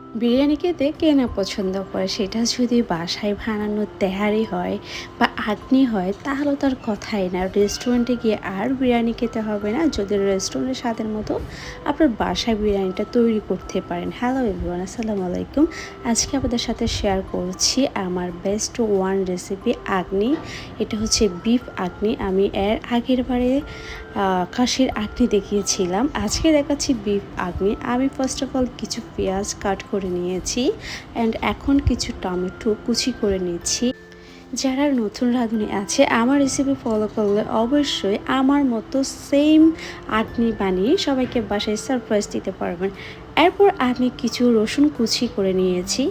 বিরিয়ানি খেতে কে না পছন্দ করে, সেটা যদি বাসায় বানানো তেহারি হয় বা আখনি হয় তাহলে তার কথাই না। রেস্টুরেন্টে গিয়ে আর বিরিয়ানি খেতে হবে না যদি রেস্টুরেন্টের স্বাদের মতো আপনার বাসায় বিরিয়ানিটা তৈরি করতে পারেন। হ্যালো এভরিওয়ান, আসসালামু আলাইকুম। আজকে আপনাদের সাথে শেয়ার করছি আমার বেস্ট ওয়ান রেসিপি আখনি। এটা হচ্ছে বিফ আখনি। আমি এর আগের বারে খাসির আখনি দেখিয়েছিলাম, আজকে দেখাচ্ছি বিফ আখনি। আমি ফার্স্ট অফ অল কিছু পেঁয়াজ কাট করে নিয়েছি অ্যান্ড এখন কিছু টমেটো কুচি করে নিচ্ছি। যারা নতুন রাঁধুনি আছে আমার রেসিপি ফলো করলে অবশ্যই আমার মতো সেম আটনি বানিয়ে সবাইকে বাসায় সারপ্রাইজ দিতে পারবেন। এরপর আমি কিছু রসুন কুচি করে নিয়েছি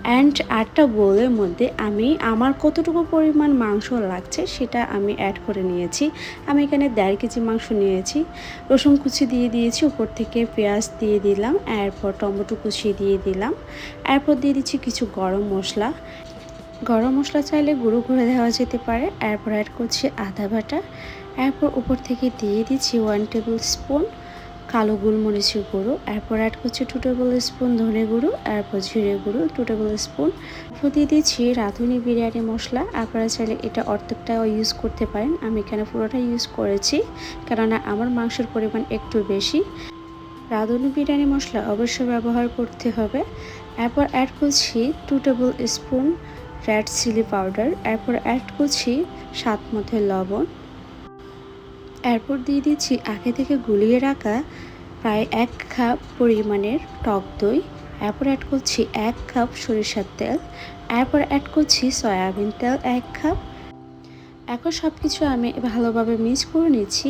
অ্যান্ড আটটা বোলের মধ্যে আমি আমার কতটুকু পরিমাণ মাংস লাগছে সেটা আমি অ্যাড করে নিয়েছি। আমি এখানে 1.5 কেজি মাংস নিয়েছি। রসুন কুচি দিয়ে দিয়েছি, উপর থেকে পেঁয়াজ দিয়ে দিলাম, এরপর টমেটো কুচি দিয়ে দিলাম, এরপর দিয়ে দিচ্ছি কিছু গরম মশলা। গরম মশলা চাইলে গুঁড়ো করে দেওয়া যেতে পারে। এরপর অ্যাড করছি আদা বাটা। এরপর উপর থেকে দিয়ে দিচ্ছি 1 টেবিল স্পুন কালো গোলমরিচের গুঁড়ো। এরপর অ্যাড করছি 2 টেবিল স্পুন ধনে গুঁড়ো। এরপর জিরে গুঁড়ো 2 টেবিল স্পুন। এরপর দিয়ে দিচ্ছি রাঁধুনি বিরিয়ানি মশলা। আপনারা চাইলে এটা অর্ধেকটাও ইউজ করতে পারেন, আমি এখানে পুরোটা ইউজ করেছি কেননা আমার মাংসের পরিমাণ একটু বেশি। রাঁধুনি বিরিয়ানি মশলা অবশ্যই ব্যবহার করতে হবে। এরপর অ্যাড করছি 2 tablespoon red chilli powder. এরপর অ্যাড করছি স্বাদ মতো লবণ। এরপর দিয়ে দিচ্ছি আগে থেকে গুলিয়ে রাখা প্রায় 1 কাপ পরিমাণের টক দই। এরপর অ্যাড করছি 1 কাপ সরিষার তেল। এরপর অ্যাড করছি সয়াবিন তেল 1 কাপ। এখন সব কিছু আমি ভালোভাবে মিক্স করে নিচ্ছি।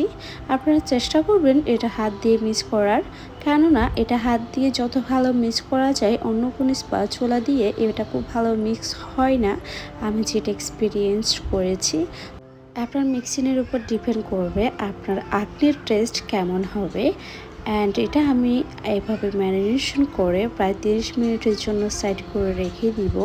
আপনারা চেষ্টা করবেন এটা হাত দিয়ে মিক্স করার, কেননা এটা হাত দিয়ে যত ভালো মিক্স করা যায় অন্য কোনো স্প্যাচুলা দিয়ে এটা খুব ভালো মিক্স হয় না, আমি যেটা এক্সপিরিয়েন্স করেছি। আপনার মিক্সিংয়ের উপর ডিপেন্ড করবে আপনার আখনির টেস্ট কেমন হবে। অ্যান্ড এটা আমি এইভাবে ম্যারিনেশন করে প্রায় 30 মিনিটের জন্য সাইড করে রেখে দিব।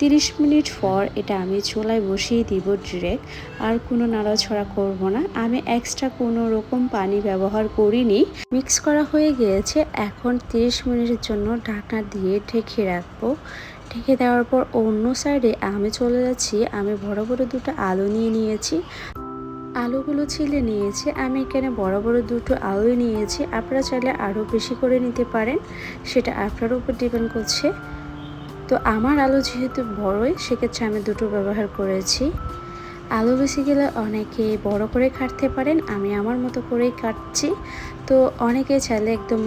30 মিনিট পর এটা আমি চুলায় বসিয়ে দিব ডিরেক্ট, আর কোনো নাড়াছড়া করব না। আমি এক্সট্রা কোনো রকম পানি ব্যবহার করিনি। মিক্স করা হয়ে গিয়েছে, এখন 30 মিনিটের জন্য ঢাকনা দিয়ে ঢেকে রাখবো। ঢেকে দেওয়ার পর অন্য সাইডে আমি চলে যাচ্ছি। আমি বড় বড় দুটো আলু নিয়ে নিয়েছি, আলুগুলো ছিলে নিয়েছি। আমি এখানে বড় বড় দুটো আলু নিয়েছি, আপনারা চাইলে আরও বেশি করে নিতে পারেন, সেটা আপনার উপর ডিপেন্ড করছে। তো আমার আলু যেহেতু বড়ই সেক্ষেত্রে আমি দুটো ব্যবহার করেছি। আলু বেশি গেলে অনেকে বড় করে কাটতে পারেন, আমি আমার মতো করেই কাটছি। তো অনেকে চাইলে একদম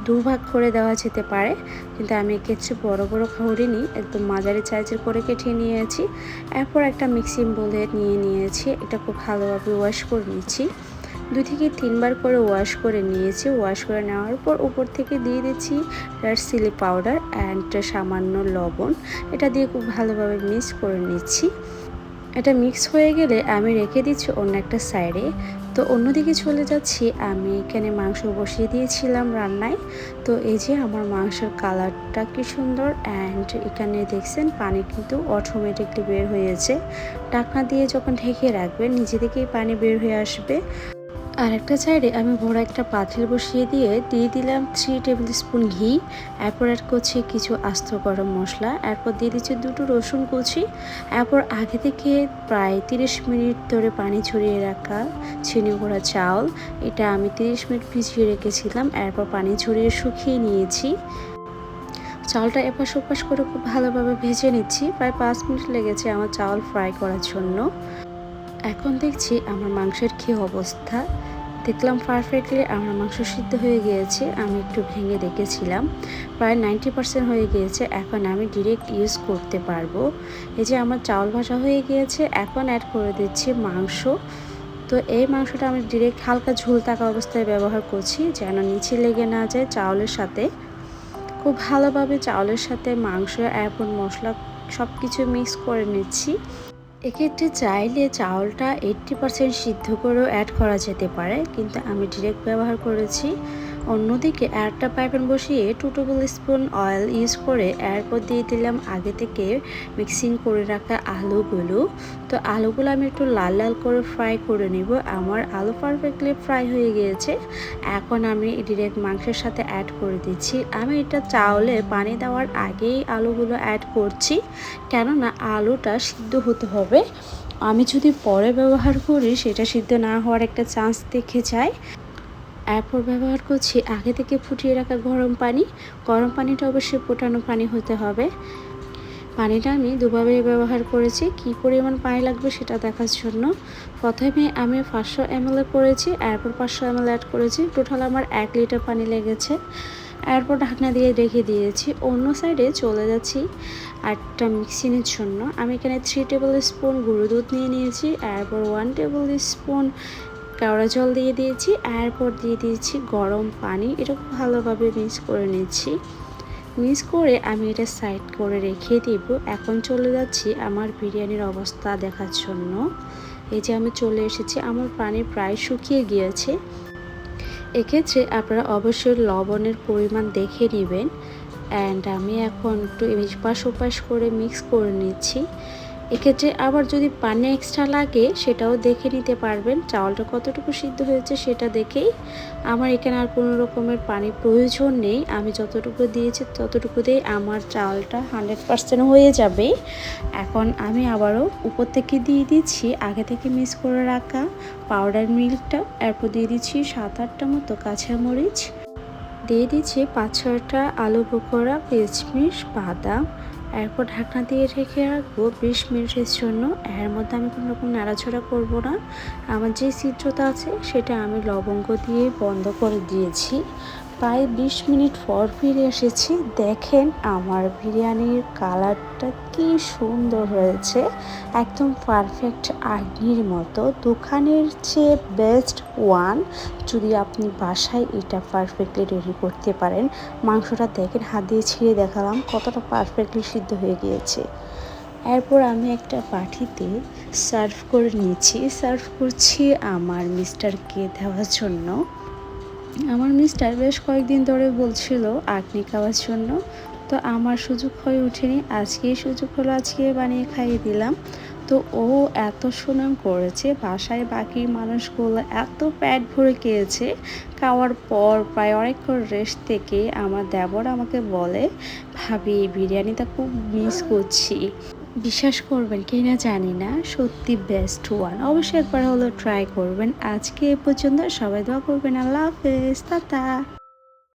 দুভাগ করে দেওয়া যেতে পারে, কিন্তু আমি এক্ষেত্রে বড় বড় করিনি, একদম মাঝারি সাইজের করে কেটে নিয়েছি। এরপর একটা মিক্সিং বোলে নিয়ে নিয়েছি, এটা খুব ভালোভাবে ওয়াশ করে নিচ্ছি। 2 থেকে 3 বার করে ওয়াশ করে নিয়েছি। ওয়াশ করে নেওয়ার পর উপর থেকে দিয়ে দিচ্ছি রেড চিলি পাউডার অ্যান্ড সামান্য লবণ। এটা দিয়ে খুব ভালোভাবে মিক্স করে নিচ্ছি। এটা মিক্স হয়ে গেলে আমি রেখে দিচ্ছি অন্য একটা সাইডে। তো অন্যদিকে চলে যাচ্ছি, আমি এখানে মাংস বসিয়ে দিয়েছিলাম রান্নায়। তো এই যে আমার মাংসের কালারটা কি সুন্দর, অ্যান্ড এখানে দেখছেন পানি কিন্তু অটোমেটিকলি বের হয়েছে। ঢাকনা দিয়ে যখন ঢেকে রাখবেন নিজে থেকেই পানি বের হয়ে আসবে। আর একটা সাইডে আমি বড় একটা পাতিল বসিয়ে দিয়ে দিলাম 3 টেবিল স্পুন ঘি। এরপর অ্যাড করছি কিছু আস্ত গরম মশলা। এরপর দিয়ে দিচ্ছি দুটো রসুন কুচি। এরপর আগে থেকে প্রায় 30 মিনিট ধরে পানি ছড়িয়ে রাখা চিনি গুঁড়া চাউল, এটা আমি 30 মিনিট ভিজিয়ে রেখেছিলাম। এরপর পানি ছড়িয়ে শুকিয়ে নিয়েছি। চাউলটা এপাশ ওপাশ করে খুব ভালোভাবে ভেজে নিচ্ছি। প্রায় 5 মিনিট লেগেছে আমার চাউল ফ্রাই করার জন্য। এখন দেখছি আমার মাংসের কী অবস্থা। দেখলাম পারফেক্টলি আমার মাংস সিদ্ধ হয়ে গিয়েছে। আমি একটু ভেঙে দেখেছিলাম, প্রায় 90% হয়ে গিয়েছে। এখন আমি ডিরেক্ট ইউজ করতে পারবো। এই যে আমার চাউল ভাজা হয়ে গিয়েছে, এখন অ্যাড করে দিচ্ছি মাংস। তো এই মাংসটা আমি ডিরেক্ট হালকা ঝোল থাকা অবস্থায় ব্যবহার করছি, যেন নিচে লেগে না যায় চাউলের সাথে। খুব ভালোভাবে চাউলের সাথে মাংস এবং মশলা সব কিছু মিক্স করে নিচ্ছি। এক্ষেত্রে চাইলে চাউলটা 80% সিদ্ধ করেও অ্যাড করা যেতে পারে, কিন্তু আমি ডিরেক্ট ব্যবহার করেছি। অন্যদিকে একটা পাইপেন বসিয়ে 2 টেবিল স্পুন অয়েল ইউজ করে এরপর দিয়ে দিলাম আগে থেকে মিক্সিং করে রাখা আলুগুলো। তো আলুগুলো আমি একটু লাল লাল করে ফ্রাই করে নিব। আমার আলু পারফেক্টলি ফ্রাই হয়ে গিয়েছে। এখন আমি ডিরেক্ট মাংসের সাথে অ্যাড করে দিচ্ছি। আমি এটা চাউলে পানি দেওয়ার আগেই আলুগুলো অ্যাড করছি, কেননা আলুটা সিদ্ধ হতে হবে। আমি যদি পরে ব্যবহার করি সেটা সিদ্ধ না হওয়ার একটা চান্স দেখে যায়। এরপর ব্যবহার করছি আগে থেকে ফুটিয়ে রাখা গরম পানি। গরম পানিটা অবশ্যই ফোটানো পানি হতে হবে। পানিটা আমি দুভাবে ব্যবহার করেছি, কি পরিমাণ পানি লাগবে সেটা দেখার জন্য। প্রথমে আমি 500 ml করেছি, এরপর 500 ml অ্যাড করেছি। টোটাল আমার 1 লিটার পানি লেগেছে। এরপর ঢাকনা দিয়ে রেখে দিয়েছি। অন্য সাইডে চলে যাচ্ছি একটা মিক্সিংয়ের জন্য। আমি এখানে 3 টেবিল স্পুন গুঁড়ো দুধ নিয়ে নিয়েছি। এরপর 1 টেবিল স্পুন কেওড়া জল দিয়ে দিয়েছি। এরপর দিয়ে দিয়েছি গরম পানি। এটা খুব ভালোভাবে মিক্স করে নিচ্ছি। মিক্স করে আমি এটা সাইড করে রেখে দিব। এখন চলে যাচ্ছি আমার বিরিয়ানির অবস্থা দেখার জন্য। এই যে আমি চলে এসেছি, আমার পানি প্রায় শুকিয়ে গিয়েছে। এক্ষেত্রে আপনারা অবশ্যই লবণের পরিমাণ দেখে নেবেন। অ্যান্ড আমি এখন একটু এপাশ ওপাশ করে মিক্স করে নিচ্ছি। এক্ষেত্রে আবার যদি পানি এক্সট্রা লাগে সেটাও দেখে নিতে পারবেন, চাউলটা কতটুকু সিদ্ধ হয়েছে সেটা দেখেই। আমার এখানে আর কোনো রকমের পানি প্রয়োজন নেই। আমি যতটুকু দিয়েছি ততটুকু দিয়ে আমার চাউলটা 100% হয়ে যাবে। এখন আমি আবারও উপর থেকে দিয়ে দিচ্ছি আগে থেকে মিক্স করে রাখা পাউডার মিল্কটা। এরপর দিয়ে দিচ্ছি 7-8টা মতো কাঁচামরিচ, দিয়ে দিচ্ছি 5-6টা আলু পকোড়া, কিশমিশ, বাদাম। এরপর ঢাকনা দিয়ে রেখে রাখবো 20 মিনিটের জন্য। এর মধ্যে আমি কোনো রকম নাড়াচাড়া করব না। আমার যে ছিদ্রতা আছে সেটা আমি লবঙ্গ দিয়ে বন্ধ করে দিয়েছি। প্রায় 20 মিনিট পর ফিরে এসেছি। দেখেন আমার বিরিয়ানির কালারটা কি সুন্দর হয়েছে, একদম পারফেক্ট আগ্নির মতো। দোকানের চেয়ে বেস্ট ওয়ান যদি আপনি বাসায় এটা পারফেক্টলি রেডি করতে পারেন। মাংসটা দেখেন, হাত দিয়ে ছিঁড়ে দেখালাম কতটা পারফেক্টলি সিদ্ধ হয়ে গিয়েছে। এরপর আমি একটা বাটিতে সার্ভ করে নিয়েছি। সার্ভ করছি আমার মিস্টারকে দেওয়ার জন্য। আমার মিস্টার বেশ কয়েকদিন ধরে বলছিল আখনি খাওয়ার জন্য, তো আমার সুযোগ হয়ে ওঠেনি। আজকেই সুযোগ হলো, আজকে বানিয়ে খাইয়ে দিলাম। তো ও এত সুনাম করেছে, বাসায় বাকি মানুষগুলো এত পেট ভরে খেয়েছে। খাওয়ার পর প্রায় অনেকক্ষণ রেস্ট থেকে আমার দেবর আমাকে বলে, ভাবি বিরিয়ানিটা খুব মিস করছি। বিশ্বাস করবেন কি না জানি না, সত্যি বেস্ট ওয়ান। অবশ্যই একবার হলো ট্রাই করবেন। আজকে এ পর্যন্ত, সবাই দোয়া করবেন। আল্লাহ হাফেজ, টাটা।